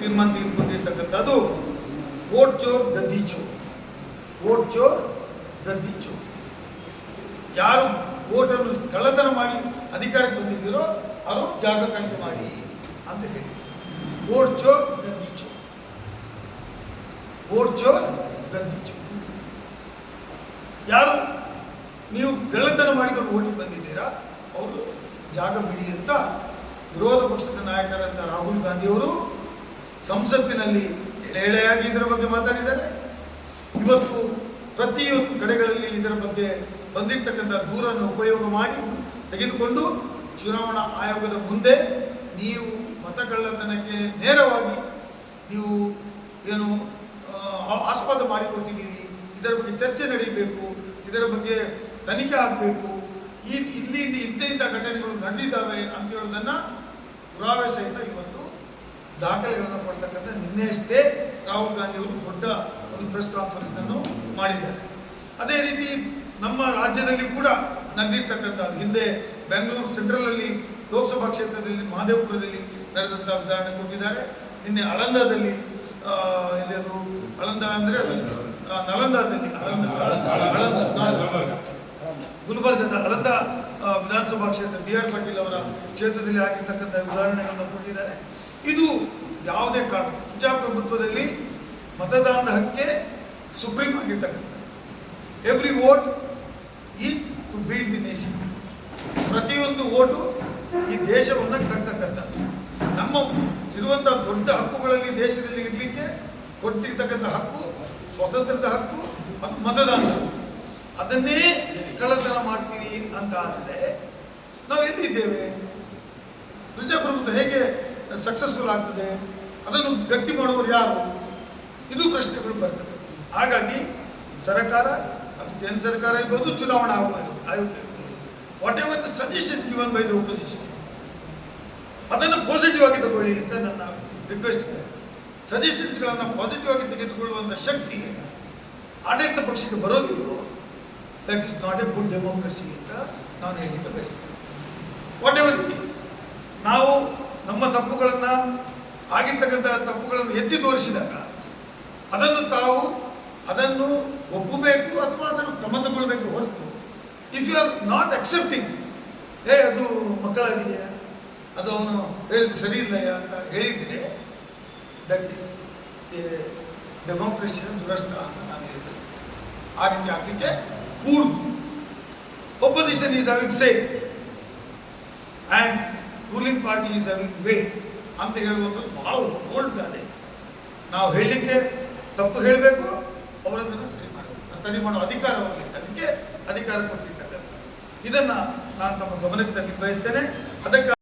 ನಿಮ್ಮಂತ ಬಂದಿರ್ತಕ್ಕಂಥದ್ದು ವೋಟ್ ಚೋರ್ ಗದ್ದಿ ಚೋರ್. ವೋಟ್ ಚೋರ್ ಗದ್ದಿ ಚೋರ್. ಯಾರು ವೋಟನ್ನು ಕಳ್ಳತನ ಮಾಡಿ ಅಧಿಕಾರಕ್ಕೆ ಬಂದಿದ್ದೀರೋ ಅವರು ಜಾಗೃತಿ ಮಾಡಿ ಅಂತ ಹೇಳಿ. ವೋಟ್ ಚೋರ್ ಗದ್ದಿ ಚೋರ್. ವೋಟ್ ಚೋರ್ ಗದ್ದಿ ಚೋರ್. ಯಾರು ನೀವು ಕಳ್ಳತನ ಮಾಡಿಕೊಂಡು ಓಟಿಗೆ ಬಂದಿದ್ದೀರಾ ಅವರು ಜಾಗ ಬಿಡಿ ಅಂತ ವಿರೋಧ ಪಕ್ಷದ ನಾಯಕರಾದ ರಾಹುಲ್ ಗಾಂಧಿಯವರು ಸಂಸತ್ತಿನಲ್ಲಿ ಎಳೆಯಾಗಿ ಇದರ ಬಗ್ಗೆ ಮಾತಾಡಿದ್ದಾರೆ. ಇವತ್ತು ಪ್ರತಿಯೊಂದು ಕಡೆಗಳಲ್ಲಿ ಇದರ ಬಗ್ಗೆ ಬಂದಿರತಕ್ಕಂಥ ದೂರನ್ನು ಉಪಯೋಗ ಮಾಡಿ ತೆಗೆದುಕೊಂಡು ಚುನಾವಣಾ ಆಯೋಗದ ಮುಂದೆ ನೀವು ಮತಗಳ್ಳತನಕ್ಕೆ ನೇರವಾಗಿ ನೀವು ಏನು ಆಸ್ಪದ ಮಾಡಿಕೊಟ್ಟಿದ್ದೀರಿ, ಇದರ ಬಗ್ಗೆ ಚರ್ಚೆ ನಡೆಯಬೇಕು, ಇದರ ಬಗ್ಗೆ ತನಿಖೆ ಆಗಬೇಕು, ಇಲ್ಲಿ ಇಂಥ ಘಟನೆಗಳು ನಡೆದಿದ್ದಾವೆ ಅಂತ ಹೇಳೋದನ್ನು ಪುರಾವೆ ಸಹಿತ ಇವತ್ತು ದಾಖಲೆಗಳನ್ನು ಕೊಡ್ತಕ್ಕಂಥ ನಿನ್ನೆಯಷ್ಟೇ ರಾಹುಲ್ ಗಾಂಧಿ ಅವರು ದೊಡ್ಡ ಒಂದು ಪ್ರೆಸ್ ಕಾನ್ಫರೆನ್ಸ್ ಅನ್ನು ಮಾಡಿದ್ದಾರೆ. ಅದೇ ರೀತಿ ನಮ್ಮ ರಾಜ್ಯದಲ್ಲಿ ಕೂಡ ನಡೆದಿರ್ತಕ್ಕಂಥದ್ದು ಹಿಂದೆ ಬೆಂಗಳೂರು ಸೆಂಟ್ರಲಲ್ಲಿ ಲೋಕಸಭಾ ಕ್ಷೇತ್ರದಲ್ಲಿ ಮಹದೇವಪುರದಲ್ಲಿ ನಡೆದಂಥ ಉದಾಹರಣೆ ಕೊಟ್ಟಿದ್ದಾರೆ. ನಿನ್ನೆ ಆಳಂದದಲ್ಲಿ ಎಲ್ಲದು ಆಳಂದ ಅಂದರೆ ನಳಂದದಲ್ಲಿ ಗುಲ್ಬರ್ಗದ ಆಳಂದ ವಿಧಾನಸಭಾ ಕ್ಷೇತ್ರ ಬಿ ಆರ್ ಪಾಟೀಲ್ ಅವರ ಕ್ಷೇತ್ರದಲ್ಲಿ ಆಗಿರ್ತಕ್ಕಂಥ ಉದಾಹರಣೆಗಳನ್ನು ಕೊಟ್ಟಿದ್ದಾರೆ. ಇದು ಯಾವುದೇ ಕಾರಣ ಪ್ರಜಾಪ್ರಭುತ್ವದಲ್ಲಿ ಮತದಾನದ ಹಕ್ಕೆ ಸುಪ್ರೀಂ ಆಗಿರ್ತಕ್ಕಂಥ every vote is to build the nation. ಪ್ರತಿಯೊಂದು ಓಟು ಈ ದೇಶವನ್ನು ಕಟ್ಟತಕ್ಕಂಥ ನಮ್ಮ ಇರುವಂಥ ದೊಡ್ಡ ಹಕ್ಕುಗಳಲ್ಲಿ ದೇಶದಲ್ಲಿ ಇರಲಿಕ್ಕೆ ಕೊಟ್ಟಿರ್ತಕ್ಕಂಥ ಹಕ್ಕು ಸ್ವಾತಂತ್ರ್ಯದ ಹಕ್ಕು ಮತ್ತು ಮತದಾನದ ಹಕ್ಕು. ಅದನ್ನೇ ಕಳ್ಳತನ ಮಾಡ್ತೀವಿ ಅಂತ ಆದರೆ ನಾವು ಎಲ್ಲಿದ್ದೇವೆ? ಪ್ರಜಾಪ್ರಭುತ್ವ ಹೇಗೆ ಸಕ್ಸಸ್ಫುಲ್ ಆಗ್ತದೆ? ಅದನ್ನು ಗಟ್ಟಿ ಮಾಡುವವರು ಯಾರು? ಇದು ಪ್ರಶ್ನೆಗಳು ಬರ್ತವೆ. ಹಾಗಾಗಿ ಸರ್ಕಾರ, ಅದು ಕೇಂದ್ರ ಸರ್ಕಾರ ಇರ್ಬೋದು, ಚುನಾವಣಾ ಆಯೋಗ ಇರ್ಬೋದು, what ever the suggestion given by the opposition ಅದನ್ನು ಪಾಸಿಟಿವ್ ಆಗಿ ತಗೊಳ್ಳಿ ಅಂತ ನನ್ನ ರಿಕ್ವೆಸ್ಟ್ ಇದೆ. ಸಜೆಷನ್ಸ್ಗಳನ್ನು ಪಾಸಿಟಿವ್ ಆಗಿ ತೆಗೆದುಕೊಳ್ಳುವಂಥ ಶಕ್ತಿ ಆಡಳಿತ ಪಕ್ಷಕ್ಕೆ ಬರೋದಿಲ್ಲ. That is not A good democracy ಅಂತ ನಾನು ಹೇಳಲಿಕ್ಕೆ ಬಯಸ್ತೇನೆ. ವಾಟ್ ಎವರ್ ಇಟ್ ಈಸ್, ನಾವು ನಮ್ಮ ತಪ್ಪುಗಳನ್ನು ಆಗಿರ್ತಕ್ಕಂಥ ತಪ್ಪುಗಳನ್ನು ಎತ್ತಿ ತೋರಿಸಿದಾಗ ಅದನ್ನು ಒಪ್ಪಬೇಕು ಅಥವಾ ಅದನ್ನು ಕ್ರಮ ತಗೊಳ್ಬೇಕು ಹೊರತು if you are not accepting ಅದು ಮಕ್ಕಳಾಗಿದೆಯಾ, ಅದು ಅವನು ಹೇಳಿದ್ದು ಸರಿ ಇಲ್ಲಯ್ಯ ಅಂತ ಹೇಳಿದರೆ ದಟ್ ಈಸ್ ಡೆಮೋಕ್ರಸಿಯ ದುರಸ್ತ ಅಂತ ನಾನು ಹೇಳ್ತೇನೆ. ಆ ರೀತಿ ಆಗಲಿಕ್ಕೆ ಕೂಡುದು. Opposition is having say and ruling party is having way ಅಂತ ಹೇಳುವಂಥದ್ದು ಬಹಳ ಓಲ್ಡ್ ಗಾದೆ. ನಾವು ಹೇಳಲಿಕ್ಕೆ ತಪ್ಪು ಹೇಳಬೇಕು, ಅವರನ್ನು ಸರಿ ಮಾಡೋ ಅಧಿಕಾರ ಹೋಗಲಿಕ್ಕೆ ಅದಕ್ಕೆ ಅಧಿಕಾರ ಕೊಟ್ಟಿರ್ತಕ್ಕಂಥ ಇದನ್ನು ನಾನು ತಮ್ಮ ಗಮನಕ್ಕೆ ತರಲಿಕ್ಕೆ ಬಯಸ್ತೇನೆ. ಅದಕ್ಕೆ